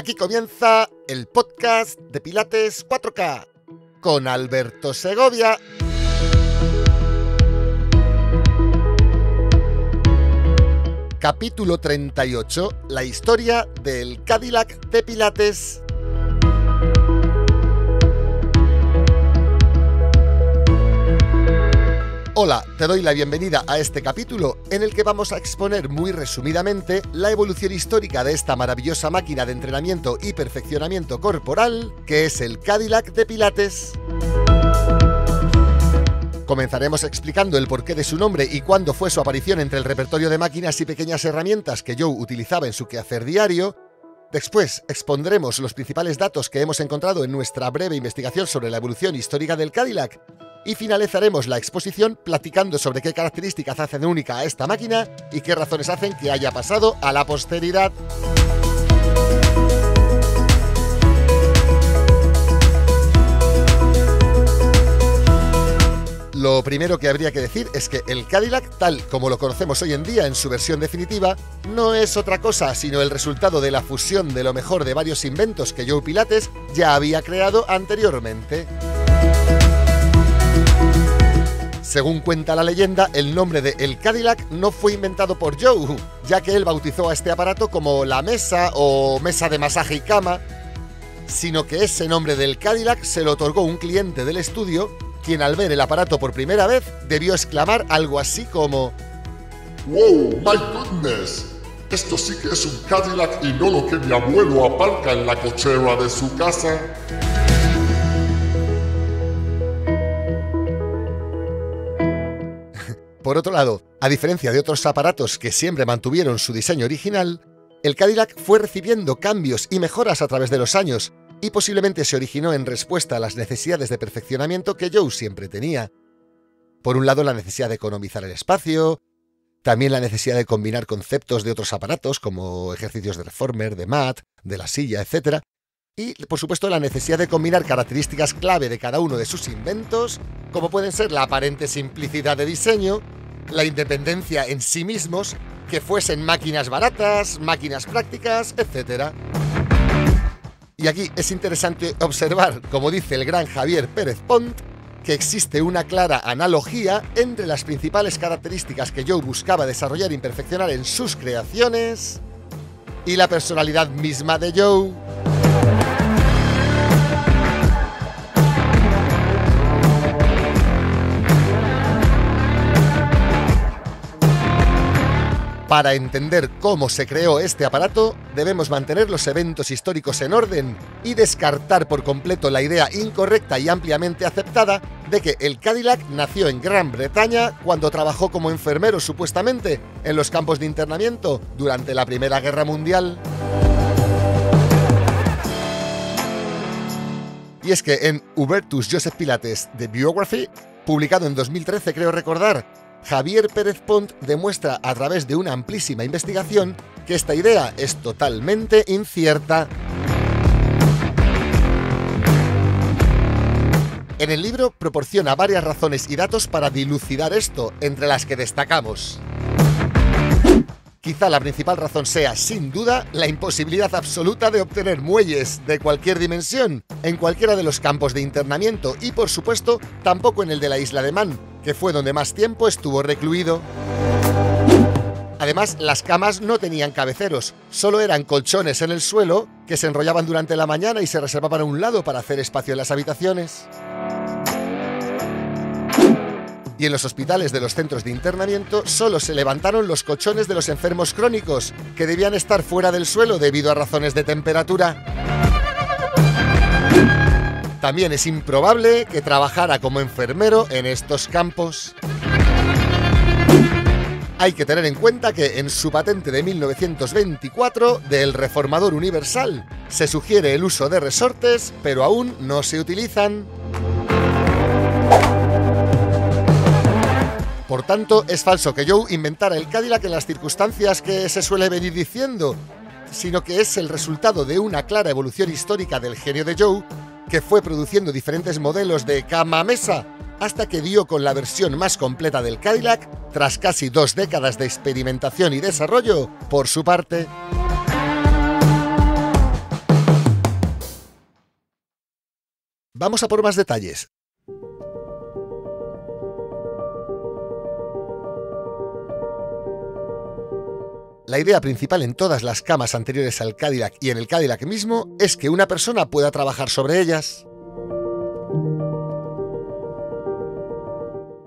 Aquí comienza el podcast de Pilates 4K con Alberto Segovia. Capítulo 38, la historia del Cadillac de Pilates. Hola, te doy la bienvenida a este capítulo en el que vamos a exponer muy resumidamente la evolución histórica de esta maravillosa máquina de entrenamiento y perfeccionamiento corporal que es el Cadillac de Pilates. Comenzaremos explicando el porqué de su nombre y cuándo fue su aparición entre el repertorio de máquinas y pequeñas herramientas que Joe utilizaba en su quehacer diario. Después expondremos los principales datos que hemos encontrado en nuestra breve investigación sobre la evolución histórica del Cadillac. Y finalizaremos la exposición platicando sobre qué características hacen única a esta máquina y qué razones hacen que haya pasado a la posteridad. Lo primero que habría que decir es que el Cadillac, tal como lo conocemos hoy en día en su versión definitiva, no es otra cosa sino el resultado de la fusión de lo mejor de varios inventos que Joe Pilates ya había creado anteriormente. Según cuenta la leyenda, el nombre de el Cadillac no fue inventado por Joe, ya que él bautizó a este aparato como la mesa o mesa de masaje y cama, sino que ese nombre del Cadillac se lo otorgó un cliente del estudio, quien al ver el aparato por primera vez debió exclamar algo así como ¡Wow! ¡My goodness! Esto sí que es un Cadillac y no lo que mi abuelo aparca en la cochera de su casa. Por otro lado, a diferencia de otros aparatos que siempre mantuvieron su diseño original, el Cadillac fue recibiendo cambios y mejoras a través de los años y posiblemente se originó en respuesta a las necesidades de perfeccionamiento que Joe siempre tenía. Por un lado, la necesidad de economizar el espacio, también la necesidad de combinar conceptos de otros aparatos como ejercicios de reformer, de mat, de la silla, etc. Y, por supuesto, la necesidad de combinar características clave de cada uno de sus inventos, como pueden ser la aparente simplicidad de diseño, la independencia en sí mismos, que fuesen máquinas baratas, máquinas prácticas, etc. Y aquí es interesante observar, como dice el gran Javier Pérez Pont, que existe una clara analogía entre las principales características que Joe buscaba desarrollar y perfeccionar en sus creaciones y la personalidad misma de Joe. Para entender cómo se creó este aparato, debemos mantener los eventos históricos en orden y descartar por completo la idea incorrecta y ampliamente aceptada de que el Cadillac nació en Gran Bretaña cuando trabajó como enfermero supuestamente en los campos de internamiento durante la Primera Guerra Mundial. Y es que en Hubertus Joseph Pilates The Biography, publicado en 2013 creo recordar, Javier Pérez Pont demuestra a través de una amplísima investigación que esta idea es totalmente incierta. En el libro proporciona varias razones y datos para dilucidar esto, entre las que destacamos. Quizá la principal razón sea, sin duda, la imposibilidad absoluta de obtener muelles de cualquier dimensión en cualquiera de los campos de internamiento y, por supuesto, tampoco en el de la isla de Man, que fue donde más tiempo estuvo recluido. Además, las camas no tenían cabeceros, solo eran colchones en el suelo que se enrollaban durante la mañana y se reservaban a un lado para hacer espacio en las habitaciones. Y en los hospitales de los centros de internamiento solo se levantaron los colchones de los enfermos crónicos, que debían estar fuera del suelo debido a razones de temperatura. También es improbable que trabajara como enfermero en estos campos. Hay que tener en cuenta que en su patente de 1924 del Reformador Universal se sugiere el uso de resortes, pero aún no se utilizan. Por tanto, es falso que Joe inventara el Cadillac en las circunstancias que se suele venir diciendo, sino que es el resultado de una clara evolución histórica del genio de Joe, que fue produciendo diferentes modelos de cama-mesa, hasta que dio con la versión más completa del Cadillac, tras casi 2 décadas de experimentación y desarrollo por su parte. Vamos a por más detalles. La idea principal en todas las camas anteriores al Cadillac y en el Cadillac mismo es que una persona pueda trabajar sobre ellas.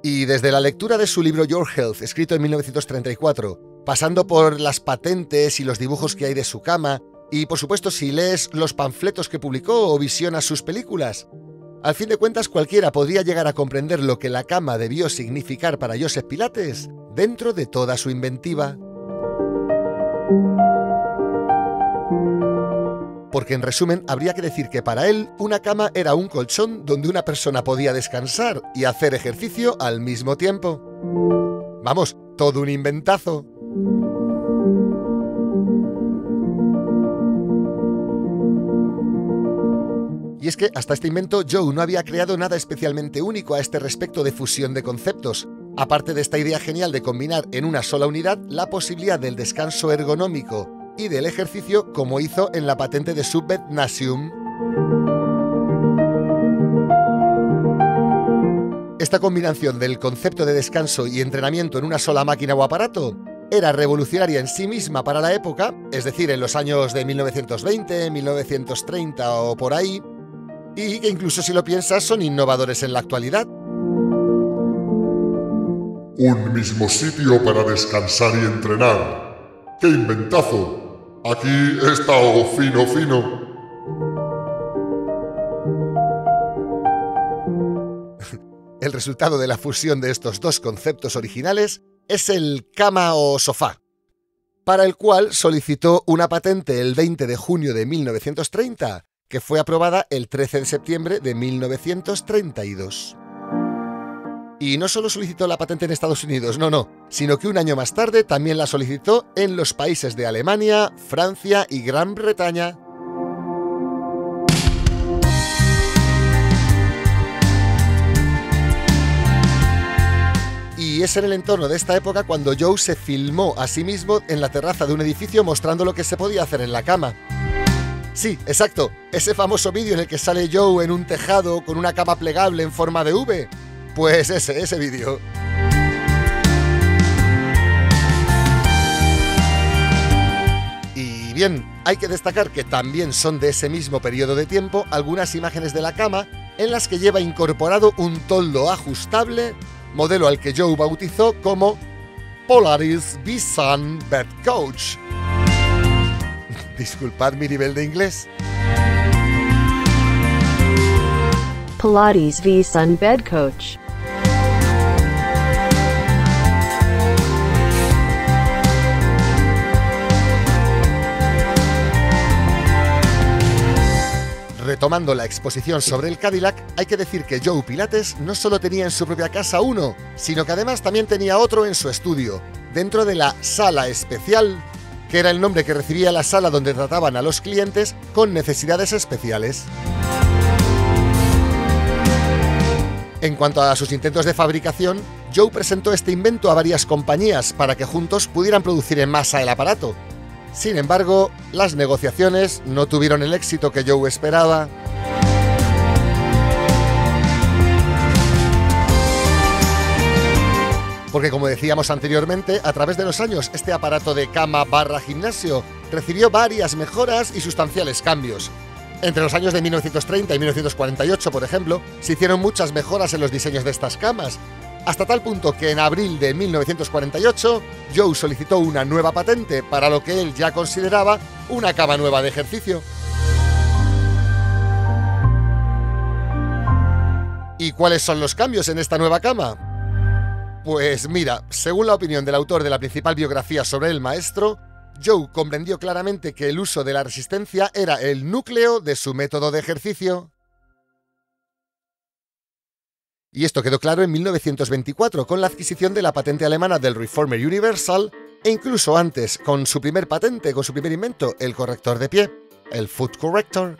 Y desde la lectura de su libro Your Health, escrito en 1934, pasando por las patentes y los dibujos que hay de su cama, y por supuesto si lees los panfletos que publicó o visionas sus películas, al fin de cuentas cualquiera podría llegar a comprender lo que la cama debió significar para Joseph Pilates dentro de toda su inventiva. Porque en resumen habría que decir que para él una cama era un colchón donde una persona podía descansar y hacer ejercicio al mismo tiempo. Vamos, todo un inventazo. Y es que hasta este invento Joe no había creado nada especialmente único a este respecto de fusión de conceptos, aparte de esta idea genial de combinar en una sola unidad la posibilidad del descanso ergonómico y del ejercicio como hizo en la patente de Subbed Nasium. Esta combinación del concepto de descanso y entrenamiento en una sola máquina o aparato era revolucionaria en sí misma para la época, es decir, en los años de 1920, 1930 o por ahí, y que incluso si lo piensas son innovadores en la actualidad. Un mismo sitio para descansar y entrenar. ¡Qué inventazo! Aquí he estado fino. El resultado de la fusión de estos dos conceptos originales es el cama o sofá, para el cual solicitó una patente el 20 de junio de 1930, que fue aprobada el 13 de septiembre de 1932. Y no solo solicitó la patente en Estados Unidos, no, sino que un año más tarde también la solicitó en los países de Alemania, Francia y Gran Bretaña. Y es en el entorno de esta época cuando Joe se filmó a sí mismo en la terraza de un edificio mostrando lo que se podía hacer en la cama. Sí, exacto, ese famoso vídeo en el que sale Joe en un tejado con una cama plegable en forma de V. Pues ese vídeo. Y bien, hay que destacar que también son de ese mismo periodo de tiempo algunas imágenes de la cama en las que lleva incorporado un toldo ajustable, modelo al que Joe bautizó como Polaris V-Sun Bed Coach. Disculpad mi nivel de inglés. Polaris V-Sun Bed Coach. Retomando la exposición sobre el Cadillac, hay que decir que Joe Pilates no solo tenía en su propia casa uno, sino que además también tenía otro en su estudio, dentro de la sala especial, que era el nombre que recibía la sala donde trataban a los clientes con necesidades especiales. En cuanto a sus intentos de fabricación, Joe presentó este invento a varias compañías para que juntos pudieran producir en masa el aparato. Sin embargo, las negociaciones no tuvieron el éxito que Joe esperaba. Porque como decíamos anteriormente, a través de los años este aparato de cama / gimnasio recibió varias mejoras y sustanciales cambios. Entre los años de 1930 y 1948, por ejemplo, se hicieron muchas mejoras en los diseños de estas camas, hasta tal punto que en abril de 1948 Joe solicitó una nueva patente para lo que él ya consideraba una cama nueva de ejercicio. ¿Y cuáles son los cambios en esta nueva cama? Pues mira, según la opinión del autor de la principal biografía sobre el maestro, Joe comprendió claramente que el uso de la resistencia era el núcleo de su método de ejercicio. Y esto quedó claro en 1924 con la adquisición de la patente alemana del Reformer Universal e incluso antes con su primer patente, con su primer invento, el corrector de pie, el Foot Corrector.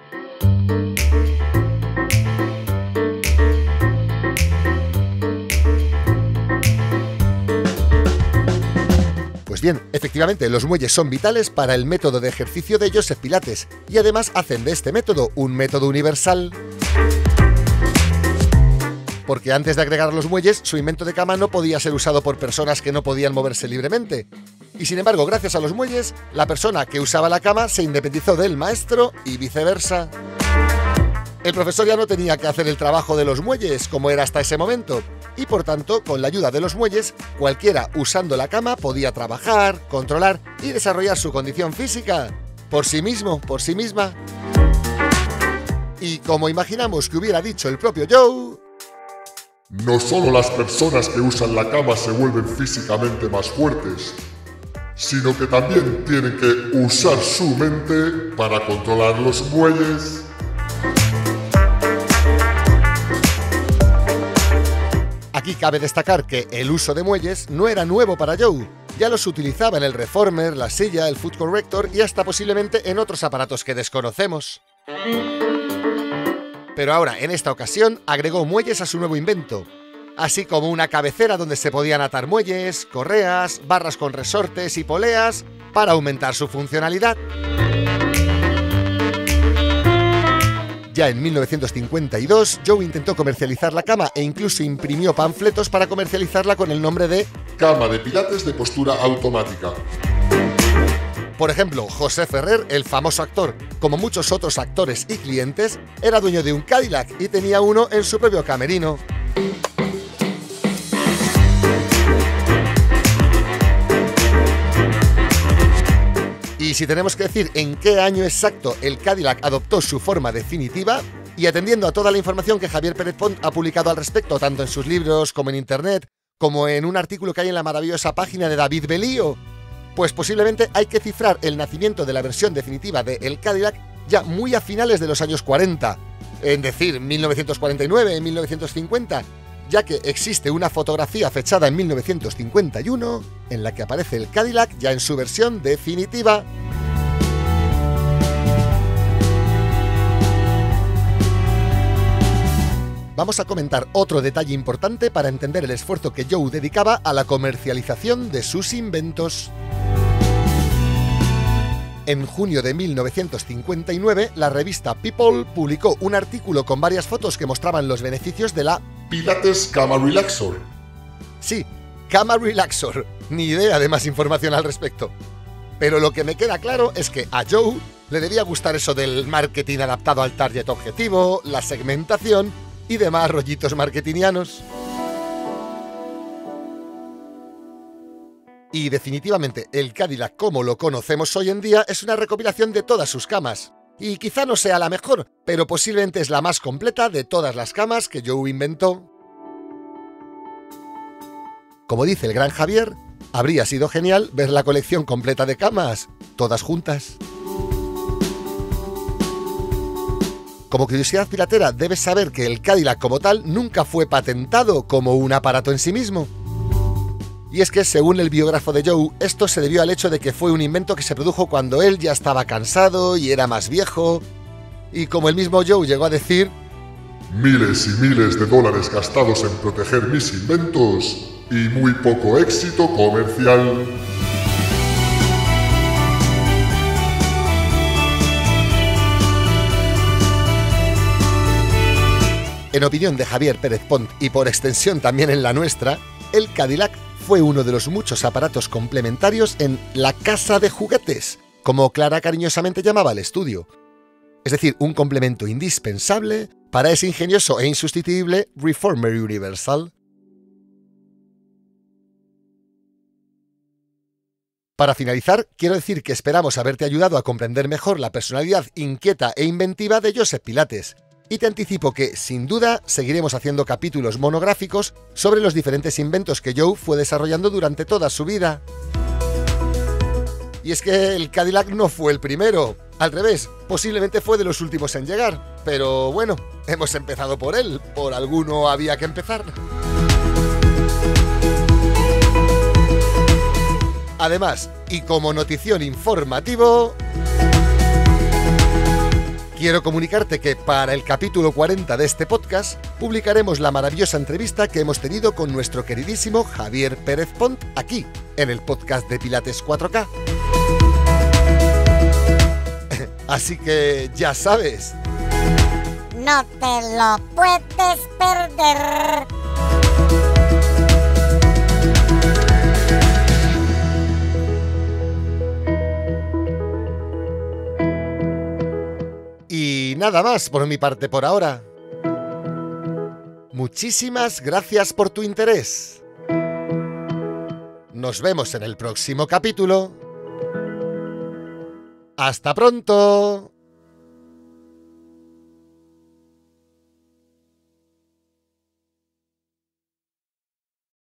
Pues bien, efectivamente, los muelles son vitales para el método de ejercicio de Joseph Pilates y además hacen de este método un método universal. porque antes de agregar los muelles, su invento de cama no podía ser usado por personas que no podían moverse libremente. Y sin embargo, gracias a los muelles, la persona que usaba la cama se independizó del maestro y viceversa. El profesor ya no tenía que hacer el trabajo de los muelles, como era hasta ese momento, y por tanto, con la ayuda de los muelles, cualquiera usando la cama podía trabajar, controlar y desarrollar su condición física, por sí mismo, por sí misma. Y como imaginamos que hubiera dicho el propio Joe... No solo las personas que usan la cama se vuelven físicamente más fuertes, sino que también tienen que usar su mente para controlar los muelles. Aquí cabe destacar que el uso de muelles no era nuevo para Joe. Ya los utilizaba en el Reformer, la silla, el Foot Corrector y hasta posiblemente en otros aparatos que desconocemos. Pero ahora, en esta ocasión, agregó muelles a su nuevo invento, así como una cabecera donde se podían atar muelles, correas, barras con resortes y poleas para aumentar su funcionalidad. Ya en 1952, Joe intentó comercializar la cama e incluso imprimió panfletos para comercializarla con el nombre de Cama de pilates de postura automática. Por ejemplo, José Ferrer, el famoso actor, como muchos otros actores y clientes, era dueño de un Cadillac y tenía uno en su propio camerino. Y si tenemos que decir en qué año exacto el Cadillac adoptó su forma definitiva, y atendiendo a toda la información que Javier Pérez Pont ha publicado al respecto, tanto en sus libros como en internet, como en un artículo que hay en la maravillosa página de David Belío, pues posiblemente hay que cifrar el nacimiento de la versión definitiva de el Cadillac ya muy a finales de los años 40, es decir, 1949, 1950, ya que existe una fotografía fechada en 1951 en la que aparece el Cadillac ya en su versión definitiva. Vamos a comentar otro detalle importante para entender el esfuerzo que Joe dedicaba a la comercialización de sus inventos. En junio de 1959, la revista People publicó un artículo con varias fotos que mostraban los beneficios de la Pilates Cama Relaxor. Sí, Cama Relaxor. Ni idea de más información al respecto. Pero lo que me queda claro es que a Joe le debía gustar eso del marketing adaptado al target objetivo, la segmentación y demás rollitos marketingianos. Y definitivamente el Cadillac como lo conocemos hoy en día es una recopilación de todas sus camas. Y quizá no sea la mejor, pero posiblemente es la más completa de todas las camas que Joe inventó. Como dice el gran Javier, habría sido genial ver la colección completa de camas, todas juntas. Como curiosidad pilatera, debes saber que el Cadillac como tal nunca fue patentado como un aparato en sí mismo. Y es que, según el biógrafo de Joe, esto se debió al hecho de que fue un invento que se produjo cuando él ya estaba cansado y era más viejo. Y como el mismo Joe llegó a decir: miles y miles de dólares gastados en proteger mis inventos y muy poco éxito comercial. En opinión de Javier Pérez Pont y por extensión también en la nuestra, el Cadillac fue uno de los muchos aparatos complementarios en la casa de juguetes, como Clara cariñosamente llamaba el estudio. Es decir, un complemento indispensable para ese ingenioso e insustituible Reformer Universal. Para finalizar, quiero decir que esperamos haberte ayudado a comprender mejor la personalidad inquieta e inventiva de Joseph Pilates. Y te anticipo que, sin duda, seguiremos haciendo capítulos monográficos sobre los diferentes inventos que Joe fue desarrollando durante toda su vida. Y es que el Cadillac no fue el primero. Al revés, posiblemente fue de los últimos en llegar. Pero bueno, hemos empezado por él. Por alguno había que empezar. Además, y como notición informativo, quiero comunicarte que para el capítulo 40 de este podcast publicaremos la maravillosa entrevista que hemos tenido con nuestro queridísimo Javier Pérez Pont aquí, en el podcast de Pilates 4K. Así que ya sabes. No no te lo puedes perder. Y nada más por mi parte por ahora. Muchísimas gracias por tu interés. Nos vemos en el próximo capítulo. ¡Hasta pronto!